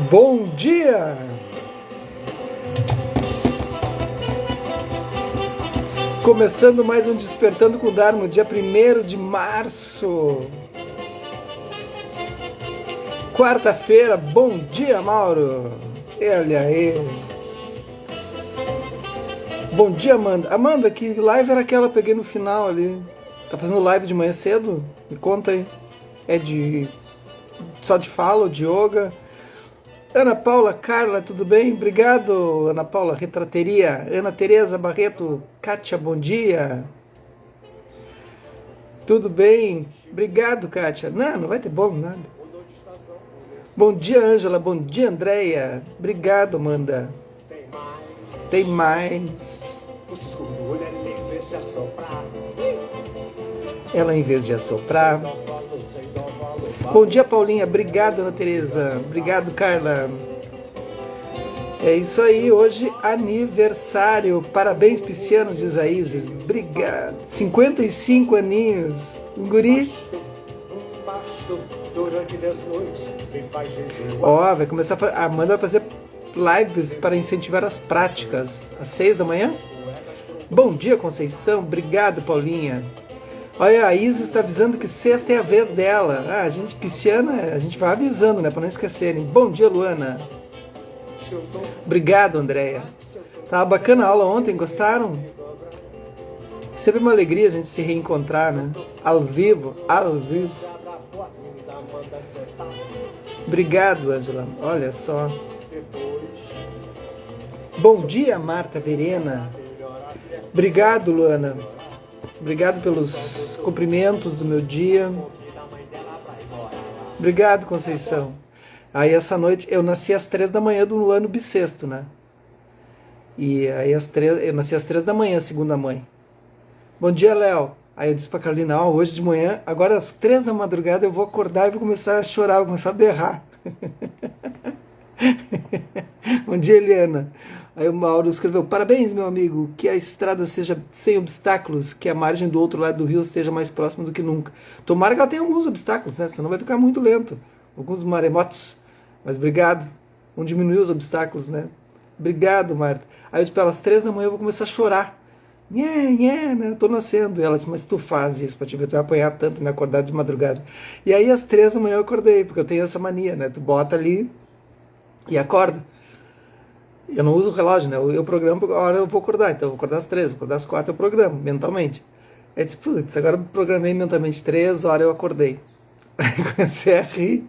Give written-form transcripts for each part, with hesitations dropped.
Bom dia! Começando mais um Despertando com o Dharma, dia 1º de março. Quarta-feira, bom dia, Mauro! Olha aí! Bom dia, Amanda. Amanda, que live era aquela que eu peguei no final ali? Tá fazendo live de manhã cedo? Me conta aí. É só de fala ou de yoga? Ana Paula, Carla, tudo bem? Obrigado, Ana Paula, Retrateria. Ana Tereza Barreto, Kátia, bom dia. Tudo bem? Obrigado, Kátia. Não vai ter bom nada. Bom dia, Ângela. Bom dia, Andréia. Obrigado, Amanda. Tem mais. Ela em vez de assoprar. Bom dia, Paulinha. Obrigado, Ana Tereza. Obrigado, Carla. É isso aí, hoje aniversário. Parabéns, Pisciano, diz a Isis. Obrigado. 55 aninhos. Um guri. Ó, vai começar a Amanda vai fazer lives para incentivar as práticas. Às 6 da manhã? Bom dia, Conceição. Obrigado, Paulinha. Olha, a Isis está avisando que sexta é a vez dela. A gente pisciana, a gente vai avisando, né? Para não esquecerem. Bom dia, Luana. Obrigado, Andréia. Tava bacana a aula ontem, gostaram? Sempre uma alegria a gente se reencontrar, né? Ao vivo. Obrigado, Ângela. Olha só. Bom dia, Marta Verena. Obrigado, Luana. Obrigado pelos cumprimentos do meu dia. Obrigado, Conceição. Aí essa noite, eu nasci às 3 da manhã do ano bissexto, né? E aí eu nasci às 3 da manhã, segunda mãe. Bom dia, Léo. Aí eu disse pra Carolina, hoje de manhã, agora às 3 da madrugada eu vou acordar e vou começar a chorar, vou começar a berrar. Bom dia, Eliana. Aí o Mauro escreveu, parabéns, meu amigo, que a estrada seja sem obstáculos, que a margem do outro lado do rio esteja mais próxima do que nunca. Tomara que ela tenha alguns obstáculos, né? Senão vai ficar muito lento. Alguns maremotos. Mas obrigado. Vamos diminuir os obstáculos, né? Obrigado, Marta. Aí eu disse, pelas 3 da manhã eu vou começar a chorar. Né? Eu tô nascendo. E ela disse, mas tu faz isso pra te ver, tu vai apanhar tanto, me acordar de madrugada. E aí às 3 da manhã eu acordei, porque eu tenho essa mania, né? Tu bota ali e acorda. Eu não uso o relógio, né? Eu programo a hora eu vou acordar. Então eu vou acordar às 3, vou acordar às 4, eu programo mentalmente. Aí disse, putz, agora eu programei mentalmente 3 horas, eu acordei. Aí comecei a rir.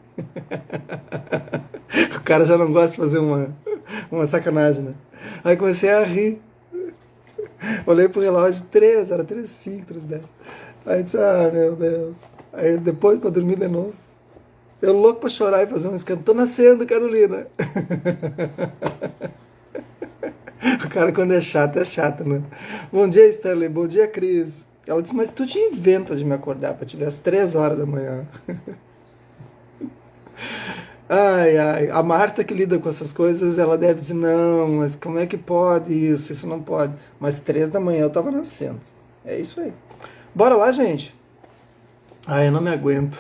O cara já não gosta de fazer uma sacanagem, né? Aí comecei a rir. Olhei pro relógio, 3, era 3h05, 3h10. Aí disse, meu Deus. Aí depois pra dormir de novo. Eu louco pra chorar e fazer um escândalo. Tô nascendo, Carolina. O cara quando é chato, né? Bom dia, Stanley. Bom dia, Cris. Ela disse, mas tu te inventa de me acordar pra te ver às 3 horas da manhã. Ai. A Marta que lida com essas coisas, ela deve dizer, não, mas como é que pode isso? Isso não pode. Mas 3 da manhã eu tava nascendo. É isso aí. Bora lá, gente. Ai, eu não me aguento.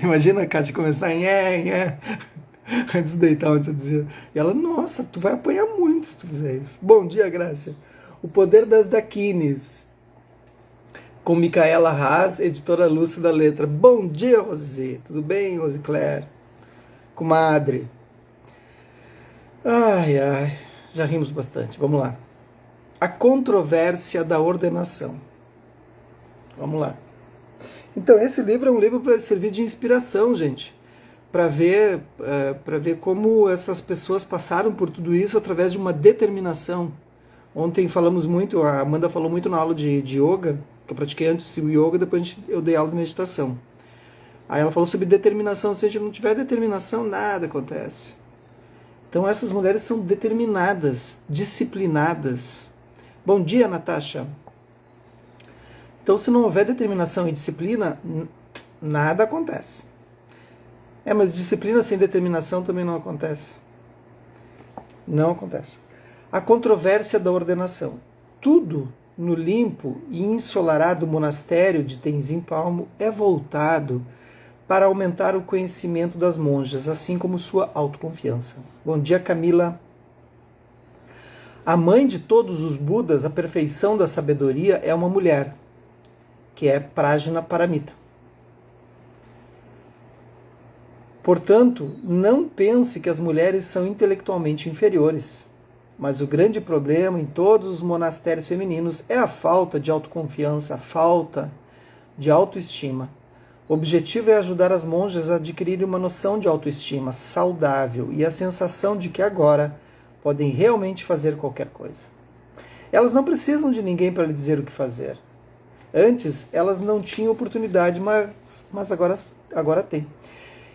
Imagina a Kátia começar antes de deitar, onde eu dizia. E ela, nossa, tu vai apanhar muito se tu fizer isso. Bom dia, Grácia. O Poder das Daquines. Com Micaela Haas, editora Lúcia da Letra. Bom dia, Rosê. Tudo bem, Rose Claire? Comadre. Ai. Já rimos bastante. Vamos lá. A controvérsia da ordenação. Vamos lá. Então, esse livro é um livro para servir de inspiração, gente. Para ver como essas pessoas passaram por tudo isso através de uma determinação. Ontem falamos muito, a Amanda falou muito na aula de yoga, que eu pratiquei antes o yoga, depois eu dei aula de meditação. Aí ela falou sobre determinação, se a gente não tiver determinação, nada acontece. Então essas mulheres são determinadas, disciplinadas. Bom dia, Natasha. Então se não houver determinação e disciplina, nada acontece. Mas disciplina sem determinação também não acontece. Não acontece. A controvérsia da ordenação. Tudo no limpo e ensolarado monastério de Tenzin Palmo é voltado para aumentar o conhecimento das monjas, assim como sua autoconfiança. Bom dia, Camila. A mãe de todos os Budas, a perfeição da sabedoria, é uma mulher, que é Prajna Paramita. Portanto, não pense que as mulheres são intelectualmente inferiores, mas o grande problema em todos os monastérios femininos é a falta de autoconfiança, a falta de autoestima. O objetivo é ajudar as monjas a adquirirem uma noção de autoestima saudável e a sensação de que agora podem realmente fazer qualquer coisa. Elas não precisam de ninguém para lhe dizer o que fazer. Antes, elas não tinham oportunidade, mas agora têm.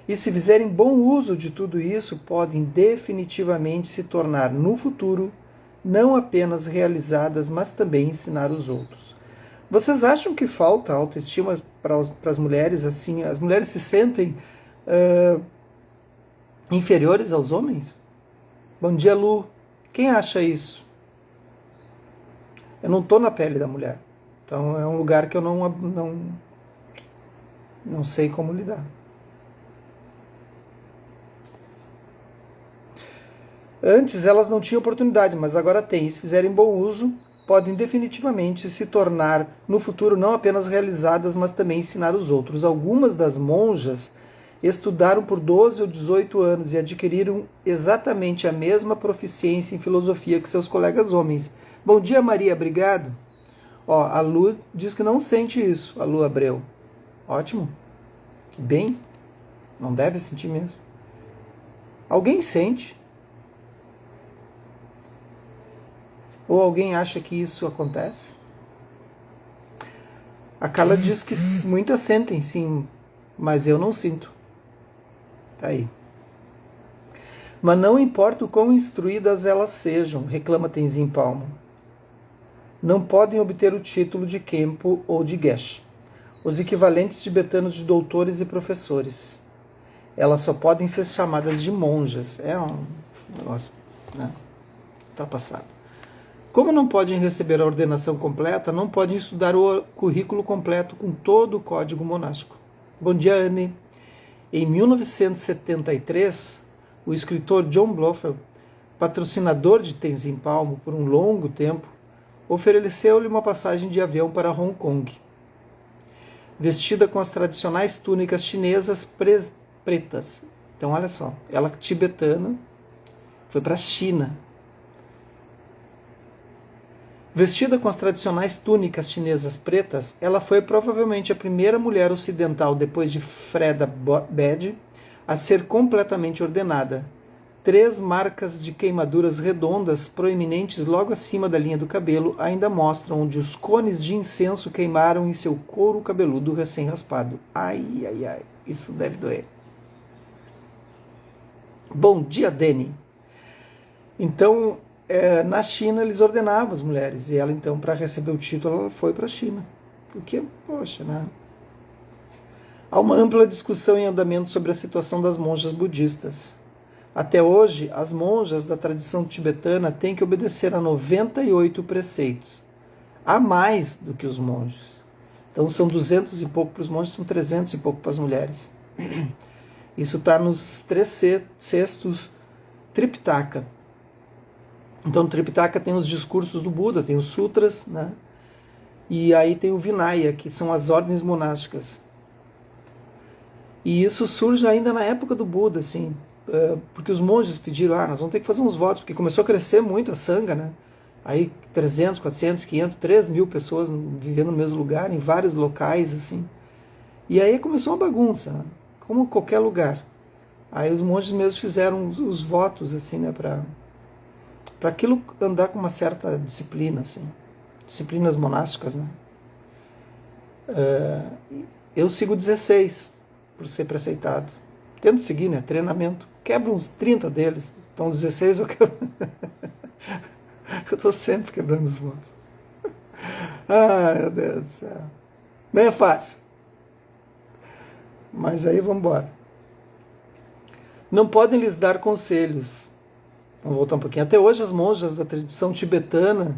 E se fizerem bom uso de tudo isso, podem definitivamente se tornar, no futuro, não apenas realizadas, mas também ensinar os outros. Vocês acham que falta autoestima para as mulheres? Assim, as mulheres se sentem inferiores aos homens? Bom dia, Lu. Quem acha isso? Eu não estou na pele da mulher. Então é um lugar que eu não sei como lidar. Antes elas não tinham oportunidade, mas agora têm. Se fizerem bom uso, podem definitivamente se tornar, no futuro, não apenas realizadas, mas também ensinar os outros. Algumas das monjas estudaram por 12 ou 18 anos e adquiriram exatamente a mesma proficiência em filosofia que seus colegas homens. Bom dia, Maria, obrigado. Ó, a Lu diz que não sente isso, a Lu Abreu. Ótimo. Que bem. Não deve sentir mesmo. Alguém sente? Ou alguém acha que isso acontece? A Carla diz que muitas sentem, sim, mas eu não sinto. Tá aí. Mas não importa o quão instruídas elas sejam, reclama Tenzin Palmo. Não podem obter o título de Khenpo ou de Geshe, os equivalentes tibetanos de doutores e professores. Elas só podem ser chamadas de monjas. É um negócio, né? Ultrapassado. Como não podem receber a ordenação completa, não podem estudar o currículo completo com todo o código monástico. Bom dia, Anne. Em 1973, o escritor John Blofeld, patrocinador de Tenzin Palmo por um longo tempo, ofereceu-lhe uma passagem de avião para Hong Kong. Vestida com as tradicionais túnicas chinesas pretas. Então, olha só, ela tibetana, foi para a China. Vestida com as tradicionais túnicas chinesas pretas, ela foi provavelmente a primeira mulher ocidental, depois de Freda Bed, a ser completamente ordenada. 3 marcas de queimaduras redondas proeminentes logo acima da linha do cabelo ainda mostram onde os cones de incenso queimaram em seu couro cabeludo recém-raspado. Ai, ai, ai, isso deve doer. Bom dia, Deni. Então, na China eles ordenavam as mulheres, e ela então, para receber o título, ela foi para a China. Porque, poxa, né? Há uma ampla discussão em andamento sobre a situação das monjas budistas. Até hoje, as monjas da tradição tibetana têm que obedecer a 98 preceitos, a mais do que os monges. Então são 200 e pouco para os monges, são 300 e pouco para as mulheres. Isso está nos 3 cestos Tripitaka. Então, no Tripitaka tem os discursos do Buda, tem os sutras, né? E aí tem o Vinaya, que são as ordens monásticas. E isso surge ainda na época do Buda, assim, porque os monges pediram, nós vamos ter que fazer uns votos, porque começou a crescer muito a Sangha, né? Aí 300, 400, 500, 3.000 pessoas vivendo no mesmo lugar, em vários locais, assim. E aí começou uma bagunça, né? Como qualquer lugar. Aí os monges mesmos fizeram os votos, assim, né, para aquilo andar com uma certa disciplina, assim, disciplinas monásticas, né? Eu sigo 16, por ser preceitado. Tento seguir, né? Treinamento. Quebro uns 30 deles. Então 16 eu quebro. Eu estou sempre quebrando os votos. Ai, meu Deus do céu. Bem é fácil. Mas aí vamos embora. Não podem lhes dar conselhos. Vamos voltar um pouquinho. Até hoje as monjas da tradição tibetana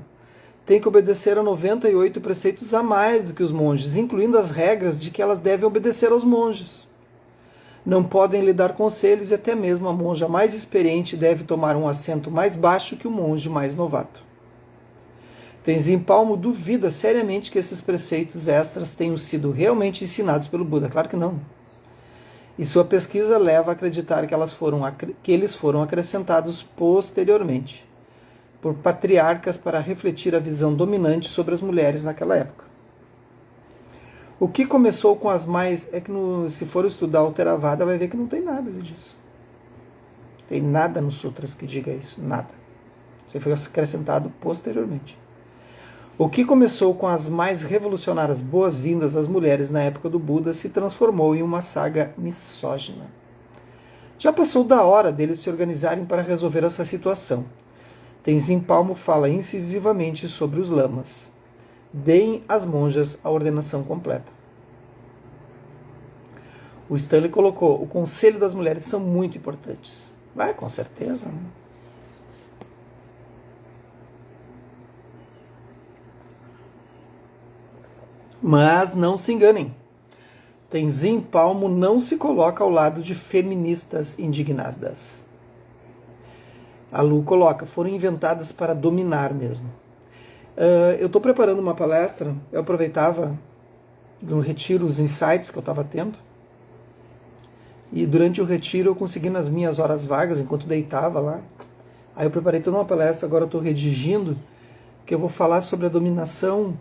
têm que obedecer a 98 preceitos a mais do que os monges, incluindo as regras de que elas devem obedecer aos monges. Não podem lhe dar conselhos e até mesmo a monja mais experiente deve tomar um assento mais baixo que o monge mais novato. Tenzin Palmo duvida seriamente que esses preceitos extras tenham sido realmente ensinados pelo Buda. Claro que não. E sua pesquisa leva a acreditar que eles foram acrescentados posteriormente por patriarcas para refletir a visão dominante sobre as mulheres naquela época. O que começou com as mais... se for estudar o Theravada, vai ver que não tem nada disso. Tem nada nos sutras que diga isso, nada. Isso foi acrescentado posteriormente. O que começou com as mais revolucionárias boas-vindas às mulheres na época do Buda se transformou em uma saga misógina. Já passou da hora deles se organizarem para resolver essa situação. Tenzin Palmo fala incisivamente sobre os lamas. Deem às monjas a ordenação completa. O Stanley colocou: o conselho das mulheres são muito importantes. Vai, com certeza, né? Mas não se enganem. Tenzin Palmo não se coloca ao lado de feministas indignadas. A Lu coloca: foram inventadas para dominar mesmo. Eu estou preparando uma palestra, eu aproveitava no retiro os insights que eu estava tendo, e durante o retiro eu consegui nas minhas horas vagas, enquanto deitava lá, aí eu preparei toda uma palestra, agora eu estou redigindo, que eu vou falar sobre a dominação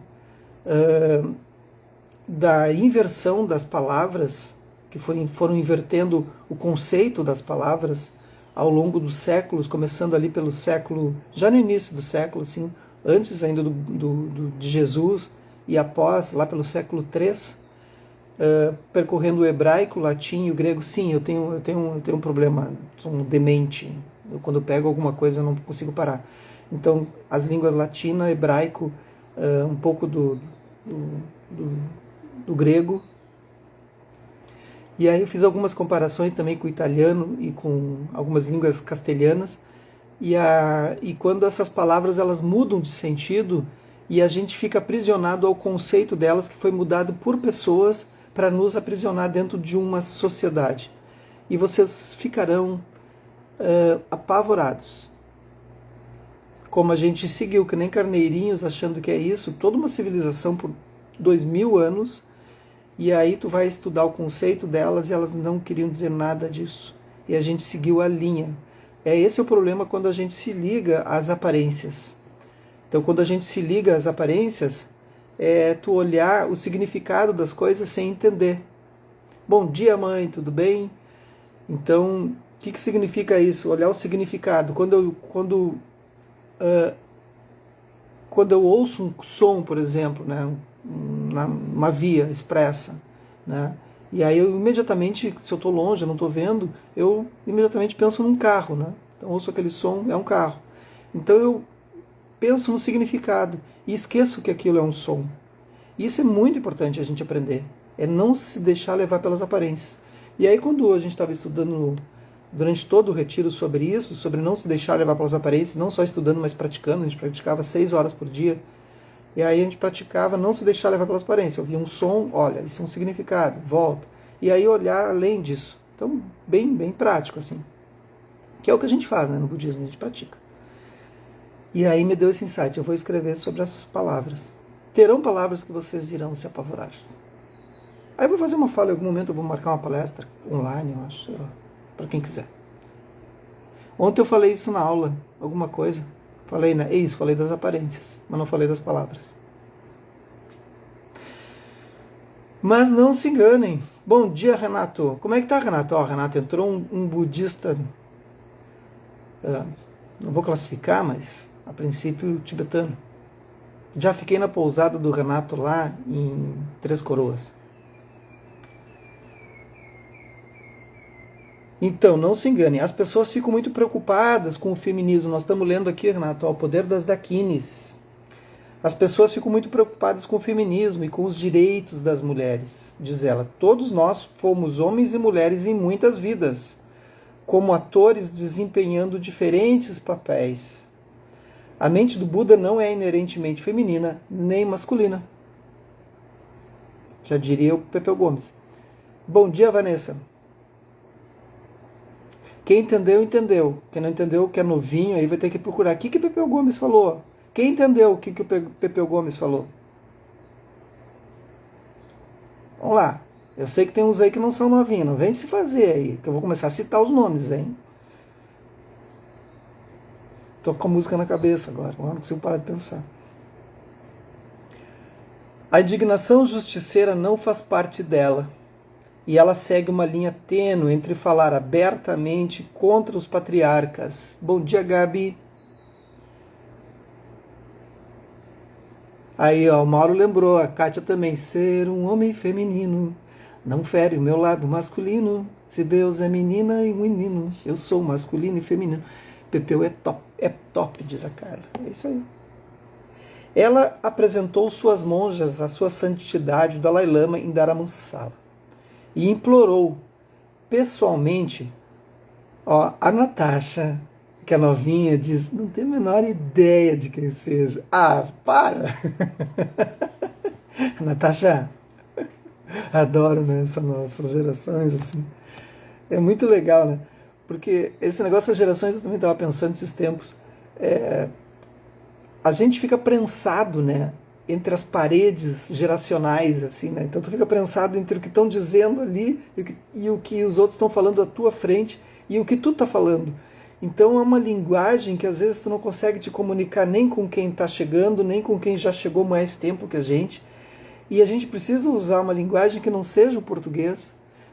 da inversão das palavras, que foram invertendo o conceito das palavras ao longo dos séculos, começando ali pelo século, já no início do século, assim, antes ainda de Jesus, e após, lá pelo século III, percorrendo o hebraico, o latim e o grego. Sim, eu tenho um problema, sou um demente. Quando eu pego alguma coisa eu não consigo parar. Então, as línguas latina, hebraico, um pouco do grego. E aí eu fiz algumas comparações também com o italiano e com algumas línguas castelhanas. E quando essas palavras elas mudam de sentido e a gente fica aprisionado ao conceito delas, que foi mudado por pessoas para nos aprisionar dentro de uma sociedade. E vocês ficarão apavorados. Como a gente seguiu, que nem carneirinhos, achando que é isso, toda uma civilização por 2000 anos, e aí tu vai estudar o conceito delas e elas não queriam dizer nada disso. E a gente seguiu a linha. Esse é o problema quando a gente se liga às aparências. Então, quando a gente se liga às aparências, é tu olhar o significado das coisas sem entender. Bom dia, mãe, tudo bem? Então, o que significa isso? Olhar o significado. Quando eu ouço um som, por exemplo, né, uma via expressa, né, e aí eu imediatamente, se eu estou longe, eu não estou vendo, eu imediatamente penso num carro, né? Então ouço aquele som, é um carro. Então eu penso no significado e esqueço que aquilo é um som. Isso é muito importante a gente aprender, é não se deixar levar pelas aparências. E aí quando a gente estava estudando durante todo o retiro sobre isso, sobre não se deixar levar pelas aparências, não só estudando, mas praticando, a gente praticava 6 horas por dia, e aí a gente praticava não se deixar levar pelas aparências. Eu via um som, olha, isso é um significado, volta. E aí olhar além disso. Então, bem prático, assim. Que é o que a gente faz, né, no budismo, a gente pratica. E aí me deu esse insight, eu vou escrever sobre as palavras. Terão palavras que vocês irão se apavorar. Aí eu vou fazer uma fala em algum momento, eu vou marcar uma palestra online, eu acho, para quem quiser. Ontem eu falei isso na aula, alguma coisa. Falei das aparências, mas não falei das palavras. Mas não se enganem. Bom dia, Renato. Como é que tá, Renato? Renato, entrou um budista, não vou classificar, mas a princípio tibetano. Já fiquei na pousada do Renato lá em Três Coroas. Então, não se enganem, as pessoas ficam muito preocupadas com o feminismo. Nós estamos lendo aqui, Renato, O Poder das Dakinis. As pessoas ficam muito preocupadas com o feminismo e com os direitos das mulheres. Diz ela, todos nós fomos homens e mulheres em muitas vidas, como atores desempenhando diferentes papéis. A mente do Buda não é inerentemente feminina nem masculina. Já diria o Pepeu Gomes. Bom dia, Vanessa. Quem entendeu, entendeu. Quem não entendeu, que é novinho, aí vai ter que procurar. O que o Pepeu Gomes falou? Quem entendeu o que o Pepeu Gomes falou? Vamos lá. Eu sei que tem uns aí que não são novinhos. Não vem se fazer aí, que eu vou começar a citar os nomes, hein? Tô com a música na cabeça agora. Não consigo parar de pensar. A indignação justiceira não faz parte dela. E ela segue uma linha tênue entre falar abertamente contra os patriarcas. Bom dia, Gabi. Aí, ó, o Mauro lembrou, a Kátia também. Ser um homem feminino não fere o meu lado masculino. Se Deus é menina e menino, eu sou masculino e feminino. Pepeu é top, diz a Carla. É isso aí. Ela apresentou suas monjas à sua santidade, o Dalai Lama, em Dharamsala, e implorou pessoalmente, ó, a Natasha, que é novinha, diz, não tem a menor ideia de quem seja. Ah, para! Natasha, adoro, né, essas nossas gerações, assim. É muito legal, né? Porque esse negócio das gerações, eu também estava pensando esses tempos. A gente fica prensado, né, entre as paredes geracionais, assim, né? Então tu fica prensado entre o que estão dizendo ali e o que os outros estão falando à tua frente e o que tu tá falando. Então é uma linguagem que às vezes tu não consegue te comunicar nem com quem está chegando, nem com quem já chegou mais tempo que a gente. E a gente precisa usar uma linguagem que não seja o português,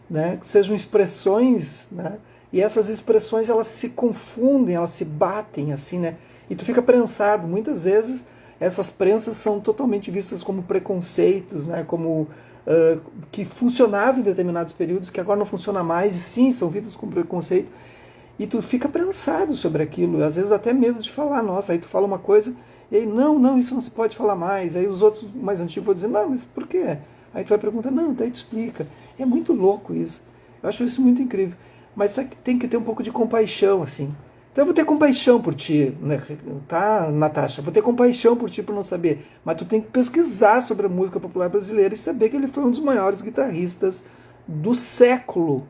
né? Que sejam expressões, né? E essas expressões elas se confundem, elas se batem, assim, né? E tu fica prensado. Muitas vezes essas prensas são totalmente vistas como preconceitos, né? Como que funcionavam em determinados períodos, que agora não funciona mais, e sim, são vistas como preconceito. E tu fica prensado sobre aquilo, às vezes até medo de falar. Nossa, aí tu fala uma coisa, e aí, não, isso não se pode falar mais. Aí os outros mais antigos vão dizer, não, mas por quê? Aí tu vai perguntar, não, daí tu explica. É muito louco isso. Eu acho isso muito incrível. Mas tem que ter um pouco de compaixão, assim. Então eu vou ter compaixão por ti, né? Tá, Natasha? Vou ter compaixão por ti por não saber. Mas tu tem que pesquisar sobre a música popular brasileira e saber que ele foi um dos maiores guitarristas do século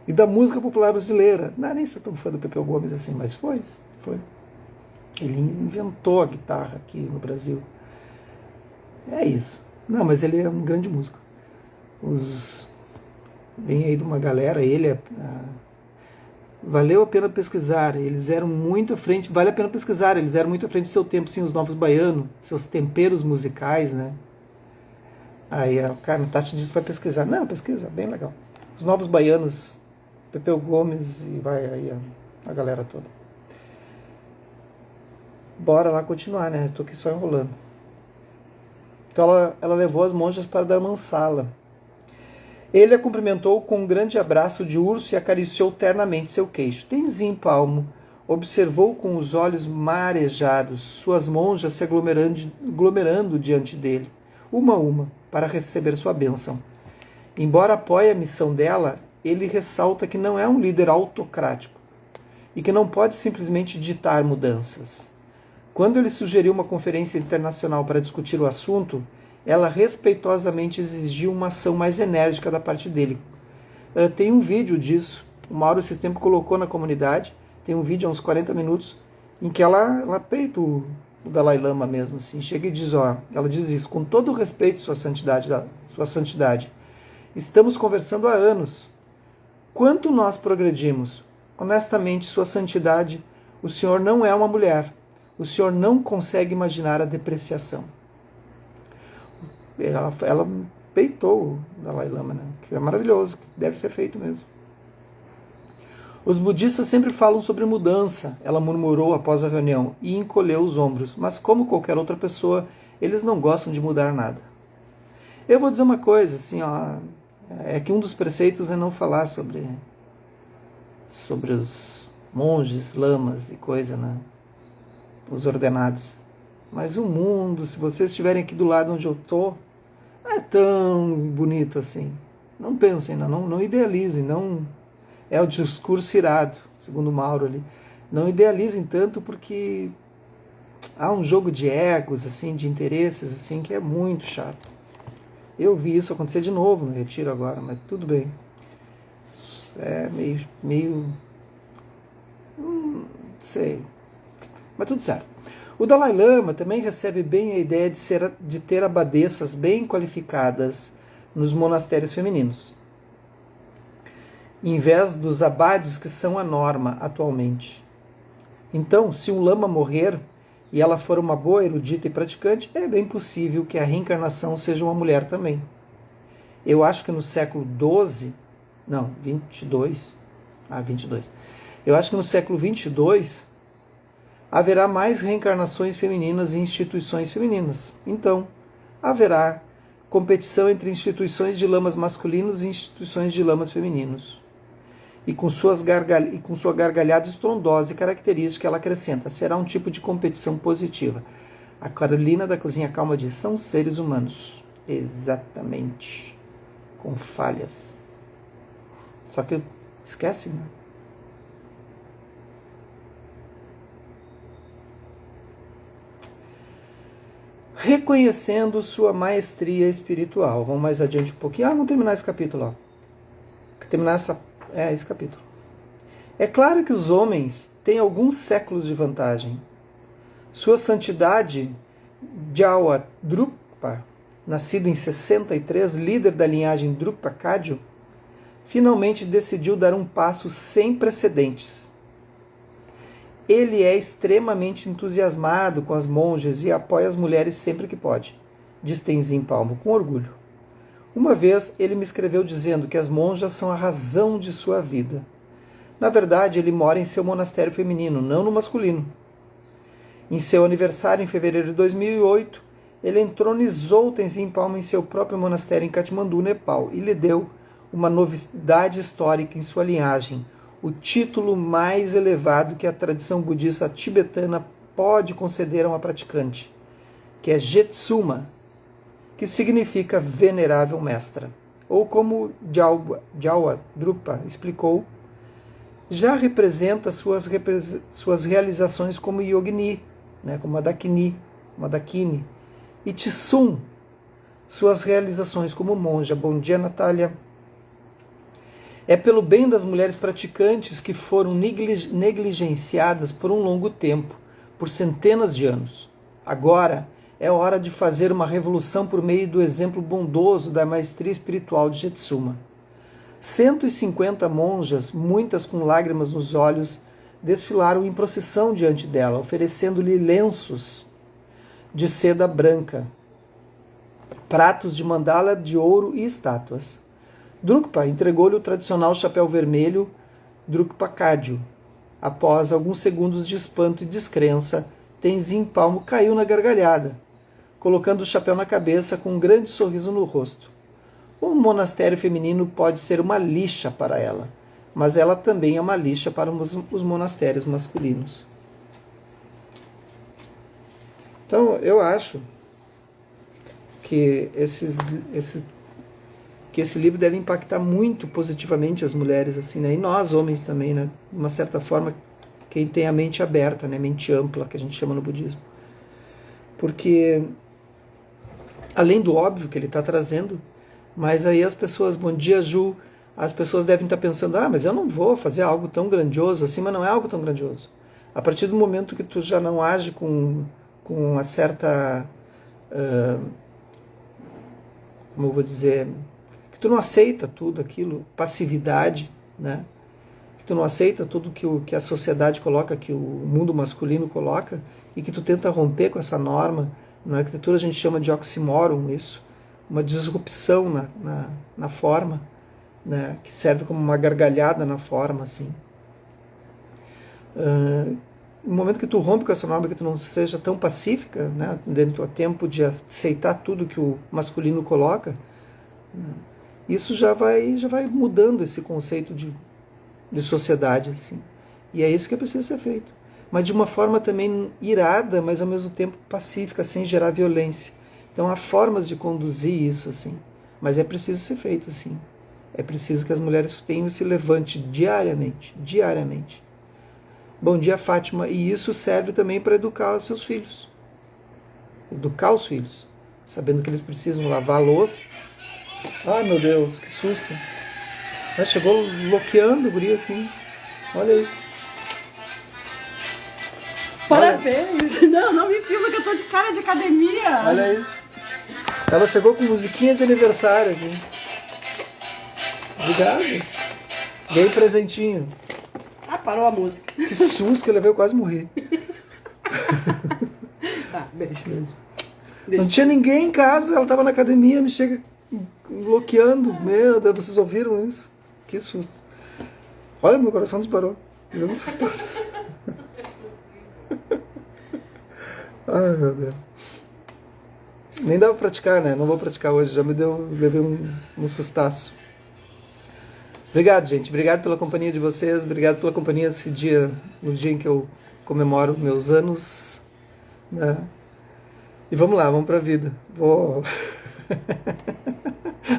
e da música popular brasileira. Não, nem sou tão fã do Pepeu Gomes assim, mas foi. Ele inventou a guitarra aqui no Brasil. É isso. Não, mas ele é um grande músico. Vem aí de uma galera, valeu a pena pesquisar, eles eram muito à frente, vale a pena pesquisar, eles eram muito à frente do seu tempo, sim, os Novos Baianos, seus temperos musicais, né? Aí a Tati disse que vai pesquisar. Não, pesquisa, bem legal. Os Novos Baianos, Pepeu Gomes e vai aí a galera toda. Bora lá continuar, né? Estou aqui só enrolando. Então ela levou as monjas para Dharamsala. Ele a cumprimentou com um grande abraço de urso e acariciou ternamente seu queixo. Tenzin Palmo observou com os olhos marejados suas monjas se aglomerando diante dele, uma a uma, para receber sua bênção. Embora apoie a missão dela, ele ressalta que não é um líder autocrático e que não pode simplesmente ditar mudanças. Quando ele sugeriu uma conferência internacional para discutir o assunto, ela respeitosamente exigiu uma ação mais enérgica da parte dele. Tem um vídeo disso, o Mauro esse tempo colocou na comunidade, tem um vídeo há uns 40 minutos, em que ela peita o Dalai Lama mesmo, assim, chega e diz, ela diz isso, com todo o respeito, sua santidade, estamos conversando há anos. Quanto nós progredimos? Honestamente, sua santidade, o senhor não é uma mulher, o senhor não consegue imaginar a depreciação. Ela peitou o Dalai Lama, né? Que é maravilhoso, que deve ser feito mesmo. Os budistas sempre falam sobre mudança, ela murmurou após a reunião e encolheu os ombros, mas como qualquer outra pessoa, eles não gostam de mudar nada. Eu vou dizer uma coisa, assim, é que um dos preceitos é não falar sobre os monges, lamas e coisa, né? Os ordenados. Mas o mundo, se vocês estiverem aqui do lado onde eu estou, não é tão bonito assim. Não pensem, não idealizem, não é o discurso irado, segundo o Mauro ali. Não idealizem tanto porque há um jogo de egos, assim, de interesses, assim, que é muito chato. Eu vi isso acontecer de novo no retiro agora, mas tudo bem. é meio sei, mas tudo certo. O Dalai Lama também recebe bem a ideia de ter abadesas bem qualificadas nos monastérios femininos, em vez dos abades que são a norma atualmente. Então, se um lama morrer e ela for uma boa erudita e praticante, é bem possível que a reencarnação seja uma mulher também. Eu acho que no século XII, não, 22, 22. Eu acho que no século 22 haverá mais reencarnações femininas em instituições femininas. Então, haverá competição entre instituições de lamas masculinos e instituições de lamas femininos. E com sua gargalhada estrondosa e característica, ela acrescenta: será um tipo de competição positiva. A Carolina da Cozinha Calma diz: são seres humanos. Exatamente. Com falhas. Só que esquece, né? Reconhecendo sua maestria espiritual. Vamos mais adiante um pouquinho. Vamos terminar esse capítulo. Terminar esse capítulo. É claro que os homens têm alguns séculos de vantagem. Sua Santidade Jawa Drukpa, nascido em 63, líder da linhagem Drukpa Kagyu, finalmente decidiu dar um passo sem precedentes. Ele é extremamente entusiasmado com as monjas e apoia as mulheres sempre que pode, diz Tenzin Palmo com orgulho. Uma vez ele me escreveu dizendo que as monjas são a razão de sua vida. Na verdade, ele mora em seu monastério feminino, não no masculino. Em seu aniversário, em fevereiro de 2008, ele entronizou Tenzin Palmo em seu próprio monastério em Katmandu, Nepal, e lhe deu uma novidade histórica em sua linhagem, o título mais elevado que a tradição budista tibetana pode conceder a uma praticante, que é Jetsuma, que significa venerável mestra. Ou como Jawa Drukpa explicou, já representa suas realizações como yogini, né, como Madakini, e Tsum, suas realizações como monja. Bom dia, Natália. É pelo bem das mulheres praticantes que foram negligenciadas por um longo tempo, por centenas de anos. Agora é hora de fazer uma revolução por meio do exemplo bondoso da maestria espiritual de Jetsuma. 150 monjas, muitas com lágrimas nos olhos, desfilaram em procissão diante dela, oferecendo-lhe lenços de seda branca, pratos de mandala de ouro e estátuas. Drukpa entregou-lhe o tradicional chapéu vermelho Drukpa Kagyu. Após alguns segundos de espanto e descrença, Tenzin Palmo caiu na gargalhada, colocando o chapéu na cabeça com um grande sorriso no rosto. Um monastério feminino pode ser uma lixa para ela, mas ela também é uma lixa para os monastérios masculinos. Então, eu acho que esse livro deve impactar muito positivamente as mulheres, assim, né? E nós, homens também, né? De uma certa forma, quem tem a mente aberta, né? Mente ampla, que a gente chama no budismo. Porque, além do óbvio que ele está trazendo, mas aí as pessoas, bom dia, Ju, as pessoas devem estar pensando, mas eu não vou fazer algo tão grandioso assim, mas não é algo tão grandioso. A partir do momento que tu já não age com uma certa, como eu vou dizer, que tu não aceita tudo aquilo, passividade, né? Que tu não aceita tudo que a sociedade coloca, que o mundo masculino coloca, e que tu tenta romper com essa norma. Na arquitetura a gente chama de oxímoron isso, uma disrupção na forma, né? Que serve como uma gargalhada na forma, assim. No momento que tu rompe com essa norma, que tu não seja tão pacífica, né? Dentro do tempo de aceitar tudo que o masculino coloca, né? Isso já vai mudando esse conceito de sociedade, assim. E é isso que precisa ser feito. Mas de uma forma também irada, mas ao mesmo tempo pacífica, sem gerar violência. Então há formas de conduzir isso, assim. Mas é preciso ser feito, assim. É preciso que as mulheres tenham esse levante diariamente. Bom dia, Fátima. E isso serve também para educar os seus filhos. Educar os filhos. Sabendo que eles precisam lavar a louça. Ai, meu Deus, que susto. Mas chegou bloqueando o guri aqui. Olha isso. Parabéns! Olha. Não me filma que eu tô de cara de academia. Olha isso. Ela chegou com musiquinha de aniversário aqui. Obrigado. Dei presentinho. Ah, parou a música. Que susto que eu levei, eu quase morri. Tá, beijo. Não tinha ninguém em casa, ela tava na academia, me chega bloqueando. Meu Deus, vocês ouviram isso? Que susto. Olha, meu coração disparou. Me deu um sustaço. Ai, meu Deus. Nem dá pra praticar, né? Não vou praticar hoje, já me deu, levei um sustaço. Obrigado, gente. Obrigado pela companhia de vocês. Obrigado pela companhia esse dia, no dia em que eu comemoro meus anos, né? E vamos lá, vamos pra vida. Vou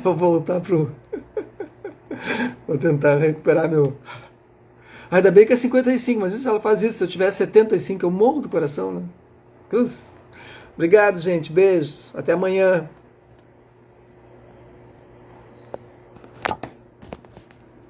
voltar pro... Vou tentar recuperar meu... Ainda bem que é 55, mas se ela faz isso, se eu tiver 75, eu morro do coração, né? Cruz. Obrigado, gente. Beijos. Até amanhã.